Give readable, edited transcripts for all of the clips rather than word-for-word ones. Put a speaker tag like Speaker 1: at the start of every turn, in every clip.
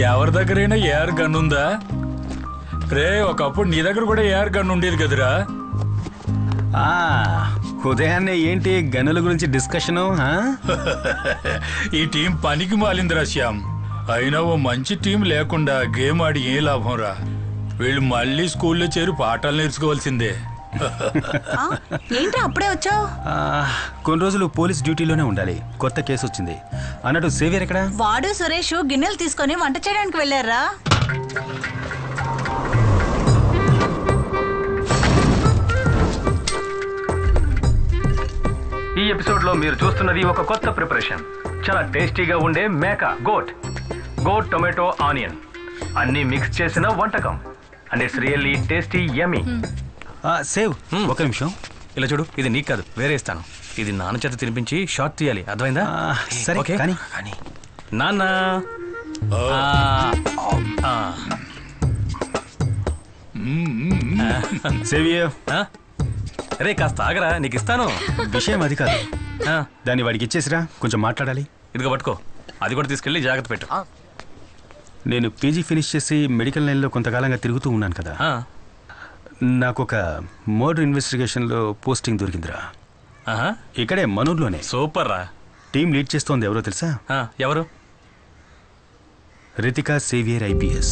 Speaker 1: ఎవరి దగ్గరైనా AR gun ఉందా? రే, ఒకప్పుడు నీ దగ్గర కూడా ఏఆర్ గన్ ఉండేది కదరా?
Speaker 2: ఉదయాన్నే ఏంటి గన్నుల గురించి డిస్కషను?
Speaker 1: ఈ టీం పనికి మాలిందిరా శ్యామ్. అయినా ఓ మంచి టీం లేకుండా గేమ్ ఆడి ఏం లాభం రా? వీళ్ళు మళ్ళీ స్కూల్లో చేరి పాఠాలు నేర్చుకోవాల్సిందే.
Speaker 3: ఏంటి అప్పుడే వచ్చావు?
Speaker 2: కొన్ని రోజులు పోలీస్ డ్యూటీలోనే ఉండాలి. కొత్త కేసు వచ్చింది అన్నట్టు. సేవియర్ ఎక్కడ?
Speaker 3: వాడు సురేష్ గిన్నెలు తీసుకొని వంట చేయడానికి వెళ్ళారా?
Speaker 4: ఈ ఎపిసోడ్ లో మీరు చూస్తున్నది ఒక కొత్త ప్రిపరేషన్. చాలా టేస్టీగా ఉండే మేక గోట్ టొమాటో ఆనియన్ అన్ని మిక్స్ చేసిన వంటకం. And it's really tasty yummy.
Speaker 2: Save ఒక నిమిషం
Speaker 4: ఇలా చూడు, ఇది నీకు కాదు, వేరే ఇస్తాను. ఇది నాన్న చేత తినిపించి షార్ట్ తీయాలి, అర్థమైందా?
Speaker 2: సరే
Speaker 4: ఓకే
Speaker 2: కానీ
Speaker 4: నాన్న.
Speaker 2: సేవియర్
Speaker 4: రే కాస్త ఆగరా, నీకు ఇస్తాను.
Speaker 2: విషయం అది కాదు, దాన్ని వాడికి ఇచ్చేసిరా, కొంచెం మాట్లాడాలి.
Speaker 4: ఇదిగో పట్టుకో, అది కూడా తీసుకెళ్ళి జాగ్రత్త పెట్టు.
Speaker 2: నేను పీజీ ఫినిష్ చేసి మెడికల్ లైన్లో కొంతకాలంగా తిరుగుతూ ఉన్నాను కదా. నాకు ఒక మర్డర్ ఇన్వెస్టిగేషన్లో పోస్టింగ్ దొరికిందిరా. ఇక్కడే మనూర్లోనే.
Speaker 4: సూపర్ రా.
Speaker 2: టీం లీడ్ చేస్తోంది ఎవరో తెలుసా?
Speaker 4: ఎవరు?
Speaker 2: Ritika saviour IPS.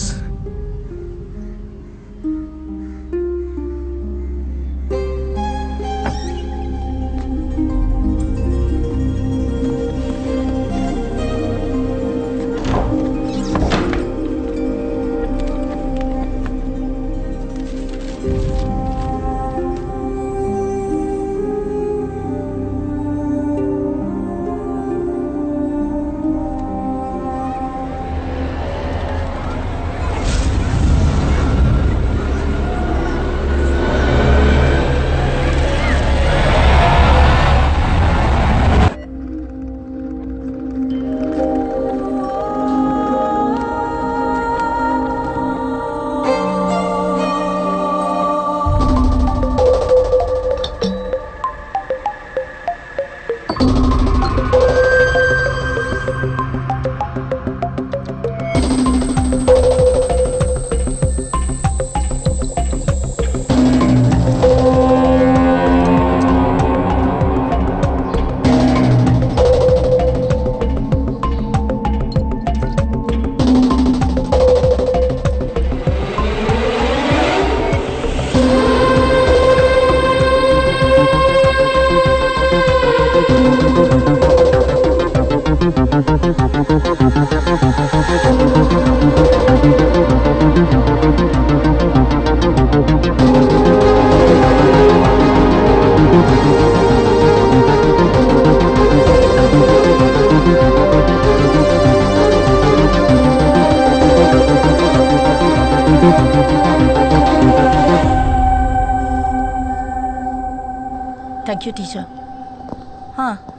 Speaker 3: Thank you teacher.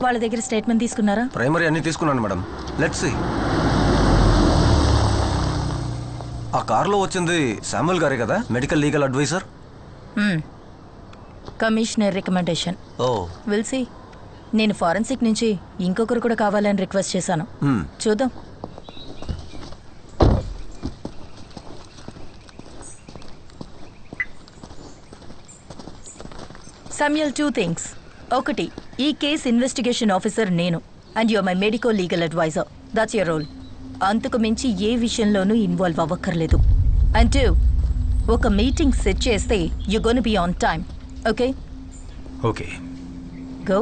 Speaker 3: వాళ్ళ దగ్గర స్టేట్మెంట్ తీసుకున్నారా?
Speaker 5: ప్రైమరీ అన్ని తీసుకున్నాను మేడం. Let's see. ఆ కార్లో వచ్చింది శామ్యుల్ గారే కదా, medical legal adviser?
Speaker 3: Commissioner recommendation.
Speaker 5: Oh
Speaker 3: will see. నేను ఫారెన్సిక్ నుంచి ఇంకొకరు కూడా కావాలని రిక్వెస్ట్ చేశాను. చూద్దాం. Samuel, 2 things. ఒకటి, ఈ కేస్ ఇన్వెస్టిగేషన్ ఆఫీసర్ నేను, and you are my medical legal adviser. That's your role. అంతకు మించి ఏ విషయంలోనూ ఇన్వాల్వ్ అవ్వక్కర్లేదు. అండ్ 2, ఒక మీటింగ్ సెట్ చేస్తే you gonna be on time. Okay?
Speaker 2: Okay.
Speaker 3: Go.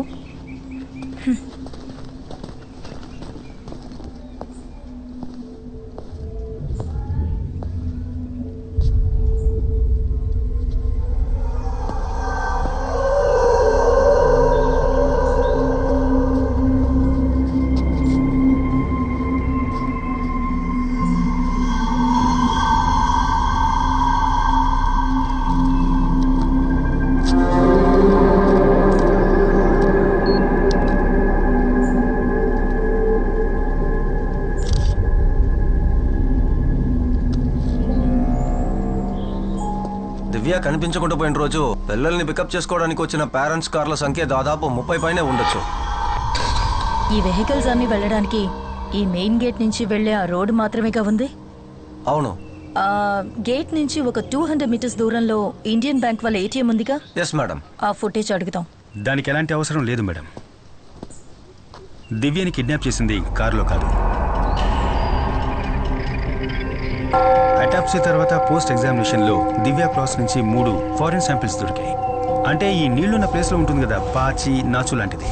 Speaker 5: Divya కనిపించకుండా పోయిన రోజు పిల్లల్ని పికప్ చేసుకోవడానికి వచ్చిన పేరెంట్స్ కార్ల సంఖ్య దాదాపు 30 పైనే ఉండొచ్చు.
Speaker 3: ఈ వెహికల్స్ అన్ని వెళ్ళడానికి ఈ మెయిన్ గేట్ నుంచి వెళ్ళే ఆ రోడ్డు మాత్రమేగా ఉంది.
Speaker 5: అవును.
Speaker 3: గేట్ నుంచి ఒక 200 మీటర్స్ దూరంలో ఇండియన్ బ్యాంక్ వాళ్ళ ఏటీఎం ఉందిగా?
Speaker 5: Yes madam.
Speaker 3: ఆ ఫుటేజ్ అడుగుతాం.
Speaker 2: దానికి ఎలాంటి అవసరం లేదు మేడం. దివ్యని కిడ్నాప్ చేసింది కారులో కాదు. అటాప్సీ తర్వాత పోస్ట్ ఎగ్జామినేషన్లో దివ్య క్రాస్ నుంచి 3 ఫారిన్ శాంపిల్స్ దొరికాయి. అంటే ఈ నీళ్లున్న ప్లేస్లో ఉంటుంది కదా, పాచి నాచు లాంటిది.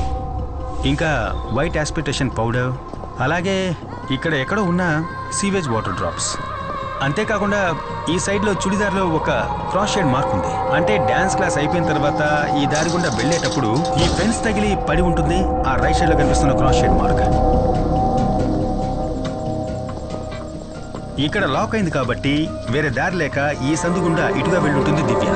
Speaker 2: ఇంకా వైట్ ఆస్పిటేషన్ పౌడర్, అలాగే ఇక్కడ ఎక్కడో ఉన్న సీవేజ్ వాటర్ డ్రాప్స్. అంతేకాకుండా ఈ సైడ్లో చుడిదార్లో ఒక క్రాస్ షేడ్ మార్క్ ఉంది. అంటే డ్యాన్స్ క్లాస్ అయిపోయిన తర్వాత ఈ దారి గుండా వెళ్ళేటప్పుడు ఈ ఫెన్స్ తగిలి పడి ఉంటుంది. ఆ రైట్ సైడ్లో కనిపిస్తున్న క్రాస్ షేడ్ మార్క్ ఇక్కడ లాక్ అయింది కాబట్టి వేరే దారి లేక ఈ సందు గుండా ఇటుగా వెళ్ళుంటుంది దివ్య.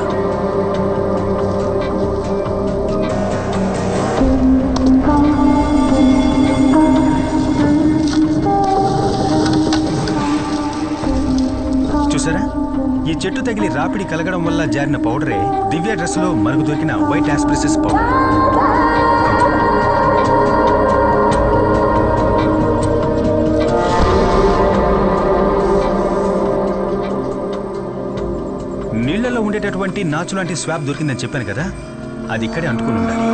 Speaker 2: చూసారా, ఈ చెట్టు తగిలి రాపిడి కలగడం వల్ల జారిన పౌడరే దివ్య డ్రెస్లో మనకు దొరికిన వైట్ ఆస్ప్రిసిస్ పౌడర్. నీళ్లలో ఉండేటటువంటి నాచు లాంటి స్వాబ్ దొరికిందని చెప్పాను కదా, అది ఇక్కడే అంటుకుని ఉండాలి.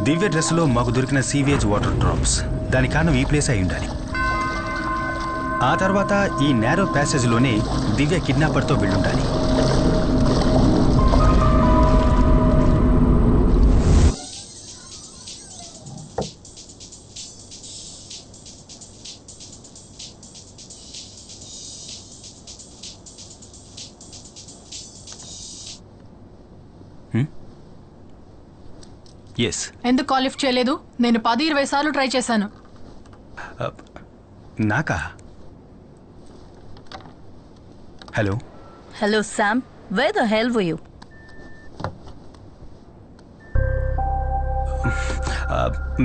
Speaker 2: దివ్య డ్రెస్లో మాకు దొరికిన సీవేజ్ వాటర్ డ్రాప్స్, దాని కారణం ఈ ప్లేస్ అయి ఉండాలి. ఆ తర్వాత ఈ నేరో ప్యాసేజ్లోనే దివ్య కిడ్నాపర్తో వెళ్ళుండాలి. ఎస్.
Speaker 6: ఎందుకు కాల్ లిఫ్ట్ చేయలేదు? నేను 10-20 సార్లు ట్రై చేశాను.
Speaker 2: నాకా? Hello
Speaker 3: hello Sam, wear the hell were you?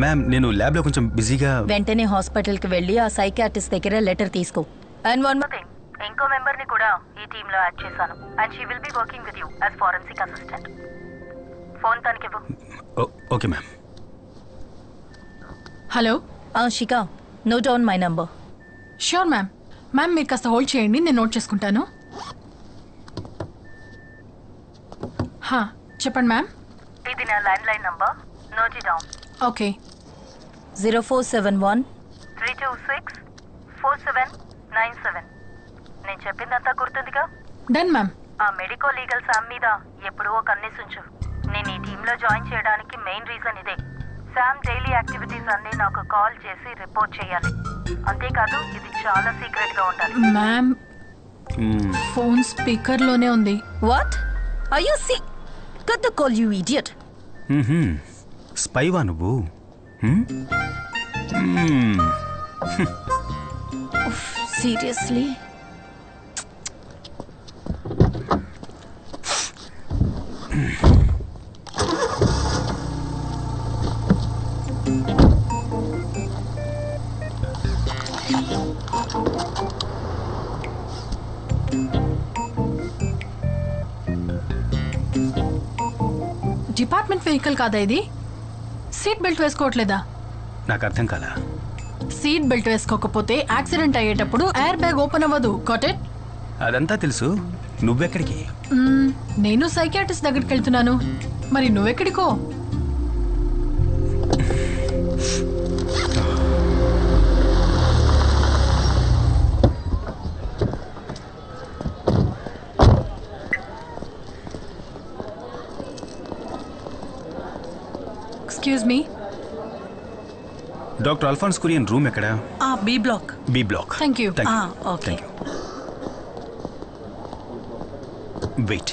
Speaker 2: Ma'am, నేను ల్యాబ్లో కొంచెం బిజీగా.
Speaker 3: వెంటనే హాస్పిటల్కి వెళ్ళి ఆ సైకియాట్రిస్ట్ దగ్గర లెటర్ తీసుకో. అండ్ వన్ మోర్ థింగ్, ఇంకో మెంబర్ని కూడా ఈ టీంలో యాడ్ చేశాను. And she will be working with you as forensic assistant. Phone తనకివ్వు.
Speaker 2: Okay ma'am.
Speaker 6: Hello
Speaker 3: Shikha, note down my number.
Speaker 6: Sure ma'am. Ma'am మీరు కాస్త హోల్డ్ చేయండి, నేను నోట్ చేసుకుంటాను. చెప్పండి మ్యామ్.
Speaker 3: ఇది నా landline number, note it down.
Speaker 6: Okay.
Speaker 3: 0471 326 4797. నేను చెప్పిందంతా గుర్తుందిగా?
Speaker 6: Done ma'am.
Speaker 3: ఆ మెడికో లీగల్ శామ్ మీద ఎప్పుడూ ఒక కన్నేసుంచు. నేను ఈ టీంలో జాయిన్ చేయడానికి మెయిన్ రీజన్ ఇదే. శామ్ డైలీ యాక్టివిటీస్ అన్ని నాకు కాల్ చేసి రిపోర్ట్ చేయాలి. అంతేకాదు, ఇది చాలా సీక్రెట్ గా ఉండాలి.
Speaker 6: మ్యామ్, ఫోన్ స్పీకర్ లోనే ఉంది.
Speaker 3: What are you see? Cut the call, you idiot.
Speaker 2: స్పైవా నువ్వు?
Speaker 3: సీరియస్లీ?
Speaker 6: డిపార్ట్మెంట్ వెహికల్ కాదా ఇది? సీట్ బెల్ట్ వేసుకోవట్లేదా?
Speaker 2: నాకు అర్థం కాలా.
Speaker 6: సీట్ బెల్ట్ వేసుకోకపోతే యాక్సిడెంట్ అయ్యేటప్పుడు ఎయిర్ బ్యాగ్ ఓపెన్ అవ్వదు. Got it?
Speaker 2: అదంతా తెలుసు. నువ్వెక్కడికి?
Speaker 6: నేను సైకియాట్రిస్ట్ దగ్గరికి వెళ్తున్నాను. మరి నువ్వెక్కడికో? Excuse me.
Speaker 2: Doctor Alphonse Kurian room ఎక్కడ?
Speaker 3: B block.
Speaker 2: B block.
Speaker 6: Thank you.
Speaker 3: Okay.
Speaker 2: Wait.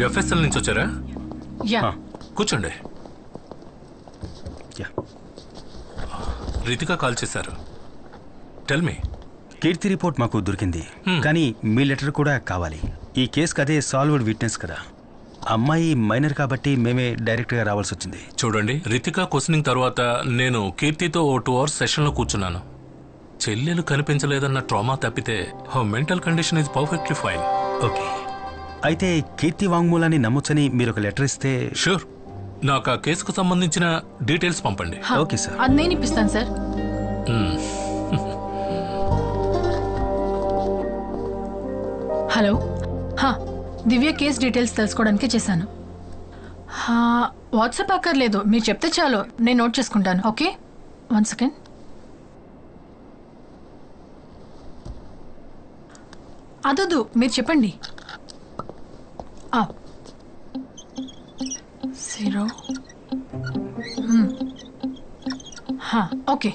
Speaker 7: FSL నుంచి వచ్చారా?
Speaker 6: యా.
Speaker 7: కూర్చోండి.
Speaker 2: యా.
Speaker 7: రితిక కాల్ చేశారు. Tell me.
Speaker 2: కీర్తి రిపోర్ట్ మాకు దొరికింది, కానీ మీ లెటర్ కూడా కావాలి. ఈ కేసుకి అదే సాల్వ్డ్ విట్నెస్ కదా. అమ్మాయి మైనర్ కాబట్టి మేమే డైరెక్ట్గా రావాల్సి వచ్చింది.
Speaker 7: చూడండి, రితిక క్వశ్చనింగ్ తర్వాత నేను కీర్తితో ఓ 2 hours సెషన్లో కూర్చున్నాను. చెల్లెలు కనిపించలేదన్న ట్రామా తప్పితే mental condition is perfectly fine.
Speaker 2: Okay, అయితే కీర్తి వాంగ్మూలాన్ని నమ్మొచ్చని మీరు ఒక లెటర్ ఇస్తే.
Speaker 7: షూర్, నాకు ఆ కేసుకు సంబంధించిన డీటెయిల్స్ పంపండి.
Speaker 2: Okay sir.
Speaker 6: అది నేను ఇప్పిస్తాను సార్. హలో, దివ్య కేస్ డీటెయిల్స్ తెలుసుకోవడానికి చేశాను. వాట్సాప్ అక్కర్లేదు, మీరు చెప్తే చాలు, నేను నోట్ చేసుకుంటాను. Okay, 1 second. అదొద్దు, మీరు చెప్పండి. 0 ఓకే.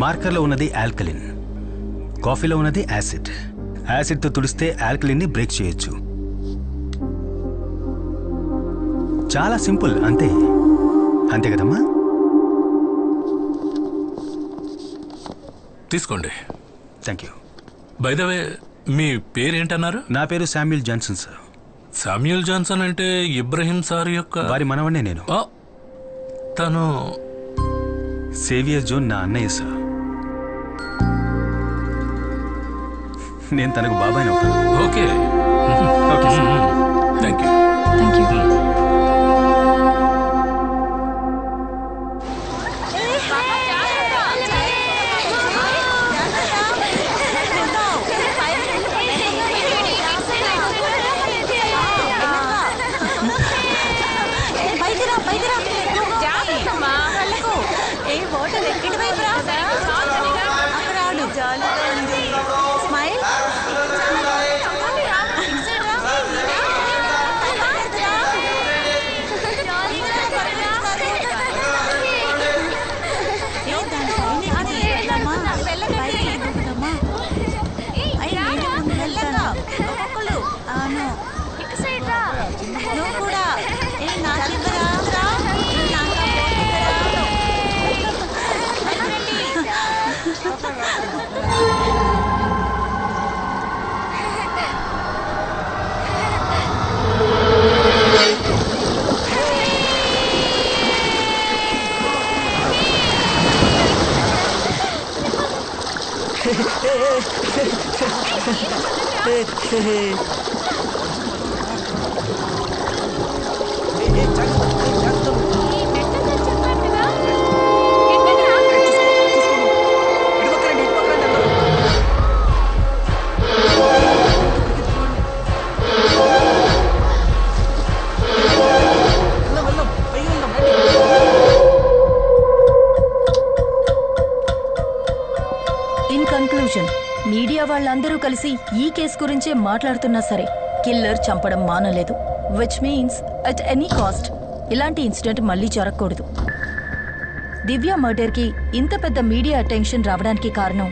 Speaker 2: మార్కర్లో ఉన్నది ఆల్కలిన్, కాఫీలో ఉన్నది యాసిడ్. యాసిడ్తో తుడిస్తే ఆల్కలిన్ని బ్రేక్ చేయొచ్చు. చాలా సింపుల్, అంతే అంతే కదమ్మా.
Speaker 7: తీసుకోండి.
Speaker 2: Thank you.
Speaker 7: By the way, మీ పేరేంటన్నారు?
Speaker 2: నా పేరు Samuel Johnson sir.
Speaker 7: Samuel Johnson అంటే ఇబ్రహీం సార్ యొక్క
Speaker 2: వారి మనవన్నే నేను.
Speaker 7: తను
Speaker 2: సేవియర్ జోన్ నా అన్నయ్య సార్. నేను తనకు బాబాయ్ అవుతాను.
Speaker 7: Okay
Speaker 2: okay sir.
Speaker 7: Thank you.
Speaker 6: Thank you.
Speaker 3: In conclusion, media వాళ్ళందరూ కలిసి ఈ కేసు గురించే మాట్లాడుతున్నా సరే కిల్లర్ చంపడం మానలేదు. Which means at any cost ఇలాంటి ఇన్సిడెంట్ మళ్ళీ జరగకూడదు. దివ్య మర్డర్కి ఇంత పెద్ద మీడియా అటెన్షన్ రావడానికి కారణం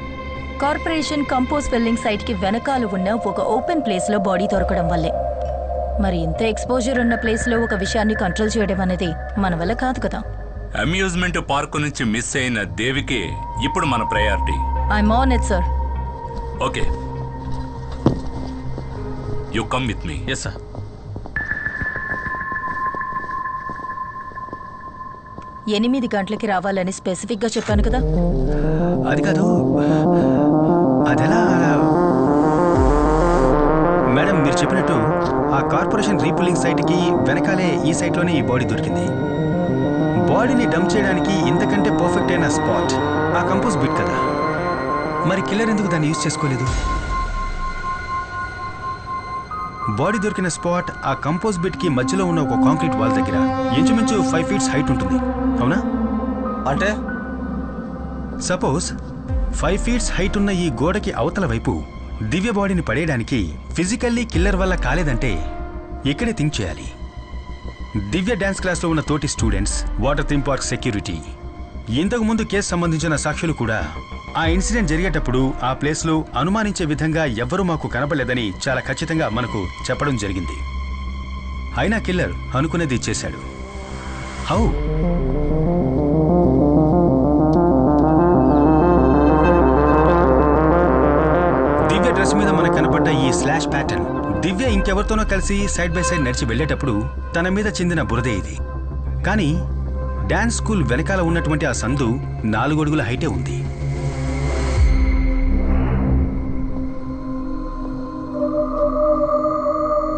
Speaker 3: కార్పొరేషన్ కంపోజ్ ఫిల్లింగ్ సైట్కి వెనకాల ఉన్న ఒక ఓపెన్ ప్లేస్లో బాడీ దొరకడం వల్లే. మరి ఇంత ఎక్స్పోజర్ ఉన్న ప్లేస్లో ఒక విషయాన్ని కంట్రోల్ చేయడం అనేది మన వల్ల కాదు కదా.
Speaker 8: అమ్యూజ్మెంట్ పార్కు నుంచి మిస్ అయిన దేవికి ఇప్పుడు మన priority.
Speaker 3: I'm on it sir.
Speaker 8: Okay, you come with me.
Speaker 5: Yes sir.
Speaker 3: 8 గంటలకి రావాలని స్పెసిఫిక్గా చెప్పాను కదా.
Speaker 2: అది కాదు, అదెలా? మేడం, మీరు చెప్పినట్టు ఆ కార్పొరేషన్ రీపులింగ్ సైట్కి వెనకాలే ఈ సైట్లోనే ఈ బాడీ దొరికింది. బాడీని డంప్ చేయడానికి ఇంతకంటే పర్ఫెక్ట్ అయిన స్పాట్ ఆ కంపోజ్ బిట్ కదా. మరి కిల్లర్ ఎందుకు దాన్ని యూజ్ చేసుకోలేదు? బాడీ దొరికిన స్పాట్ ఆ కంపోజ్ బిట్ కి మధ్యలో ఉన్న ఒక కాంక్రీట్ వాల్ దగ్గర ఇంచుమించు 5 ఫీట్స్ హైట్ ఉంటుంది, అవునా?
Speaker 5: అంటే
Speaker 2: సపోజ్ 5 ఫీట్స్ హైట్ ఉన్న ఈ గోడకి అవతల వైపు దివ్య బాడీని పడేయడానికి ఫిజికల్లీ కిల్లర్ వల్ల కాలేదంటే ఇక్కడే థింక్ చేయాలి. దివ్య డాన్స్ క్లాస్లో ఉన్న తోటి students, water theme park security, ఇంతకు ముందు కేసు సంబంధించిన సాక్షులు కూడా ఆ ఇన్సిడెంట్ జరిగేటప్పుడు ఆ ప్లేస్లో అనుమానించే విధంగా ఎవ్వరూ మాకు కనపడలేదని చాలా ఖచ్చితంగా మనకు చెప్పడం జరిగింది. అయినా కిల్లర్ అనుకునేది చేశాడు. హౌ? దివ్య డ్రెస్ మీద మనకు కనపడ్డ ఈ స్లాష్ ప్యాటర్న్ దివ్య ఇంకెవరితోనో కలిసి సైడ్ బై సైడ్ నడిచి వెళ్లేటప్పుడు తన మీద చెందిన బురదే ఇది. కానీ డాన్స్ స్కూల్ వెనకాల ఉన్నటువంటి ఆ సందు 4 అడుగుల హైటే ఉంది.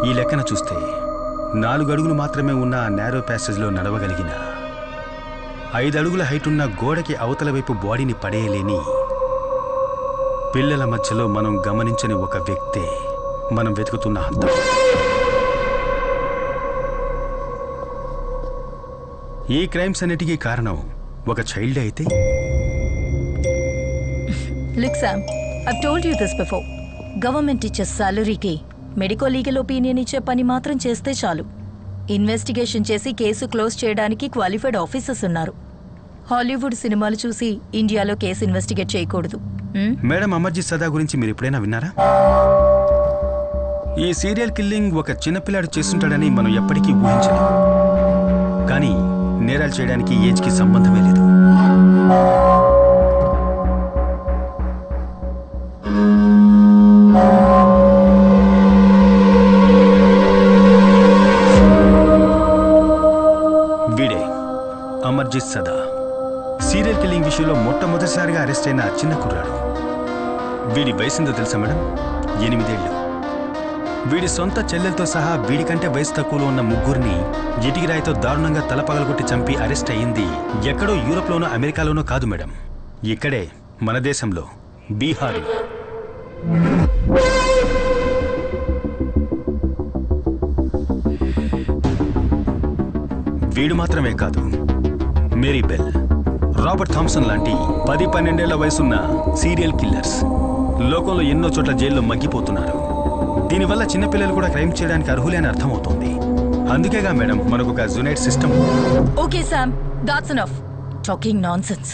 Speaker 2: ఈ లెక్కన చూస్తే 4 అడుగులు మాత్రమే ఉన్న ఆ నేరో ప్యాసేజ్లో నడవగలిగిన 5 అడుగుల హైట్ ఉన్న గోడకి అవతల వైపు బాడీని పడేయలేని పిల్లల మధ్యలో మనం గమనించని ఒక వ్యక్తే మనం వెతుకుతున్న హంతం. ఈ క్రైమ్స్ అన్నిటికీ కారణం ఒక చైల్డ్ అయితే?
Speaker 3: Look, Sam, I've told you this before. Government teachers సాలరీకి మెడికో లీగల్ ఒపీనియన్ ఇచ్చే పని మాత్రం చేస్తే చాలు. ఇన్వెస్టిగేషన్ చేసి కేసు క్లోజ్ చేయడానికి క్వాలిఫైడ్ ఆఫీసర్స్ ఉన్నారు. హాలీవుడ్ సినిమాలు చూసి ఇండియాలో కేసు ఇన్వెస్టిగేట్ చేయకూడదు.
Speaker 2: మేడం, అమర్జిత్ సదా గురించి మీరు ఎప్పుడైనా విన్నారా? ఈ సీరియల్ కిల్లింగ్ ఒక చిన్నపిల్లాడు చేస్తుంటాడని మనం ఎప్పటికీ ఊహించలేం. కానీ నేరాలు చేయడానికి ఏజ్కి సంబంధమే లేదు. వీడే అమర్జిత్ సదా, సీరియల్ కిల్లింగ్ విషయంలో మొట్టమొదటిసారిగా అరెస్ట్ అయిన చిన్న కుర్రాడు. వీడి వయసుందో తెలుసా మేడం? 8 ఏళ్ళు. వీడి సొంత చెల్లెలతో సహా వీడికంటే వయసు తక్కువలో ఉన్న 3 ఇటికిరాయితో దారుణంగా తల పగలగొట్టి చంపి అరెస్ట్ అయ్యింది ఎక్కడో యూరోప్లోనో అమెరికాలోనో కాదు మేడం, ఇక్కడే మన దేశంలో, బీహార్లో. వీడు మాత్రమే కాదు, మేరీ బెల్, రాబర్ట్ థామ్సన్ లాంటి 10-12 ఏళ్ల వయసున్న సీరియల్ కిల్లర్స్ లోకంలో ఎన్నో చోట్ల జైల్లో మగ్గిపోతున్నారు. దీనివల్ల చిన్నపిల్లలు కూడా క్రైమ్ చేయడానికి అర్హులే అని అర్థమవుతోంది. అందుకేగా మేడం మనకు ఒక జునైట్ system.
Speaker 3: Okay Sam, that's enough talking nonsense.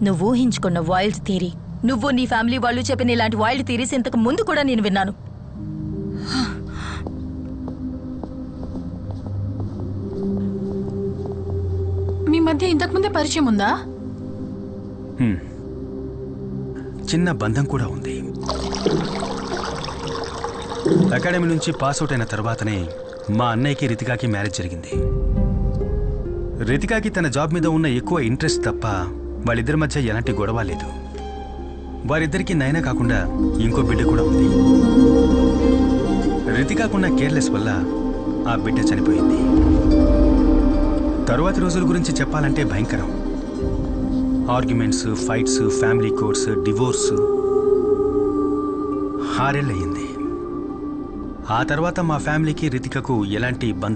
Speaker 3: నువ్వు ఊహించుకున్న వైల్డ్ థియరీ, నువ్వు నీ ఫ్యామిలీ వాళ్ళు చెప్పిన ఇలాంటి వైల్డ్ థియరీస్ ఇంతకు ముందు కూడా నేను విన్నాను.
Speaker 6: మీ మధ్య ఇంతకు ముందే పరిచయం ఉందా?
Speaker 2: చిన్న బంధం కూడా ఉంది. అకాడమీ నుంచి పాస్అవుట్ అయిన తర్వాతనే మా అన్నయ్యకి రితికాకి మ్యారేజ్ జరిగింది. రితికాకి తన జాబ్ మీద ఉన్న ఎక్కువ ఇంట్రెస్ట్ తప్ప వాళ్ళిద్దరి మధ్య ఎలాంటి గొడవ లేదు. వారిద్దరికీ నైనా కాకుండా ఇంకో బిడ్డ కూడా ఉంది. రితికాకున్న కేర్లెస్ వల్ల ఆ బిడ్డ చనిపోయింది. తరువాతి రోజుల గురించి చెప్పాలంటే భయంకరం. Arguments, fights, family courts, divorce. 6 ఏళ్ళయింది. ఆ తర్వాత మా ఫ్యామిలీకి రితికకు ఎలాంటి బంధం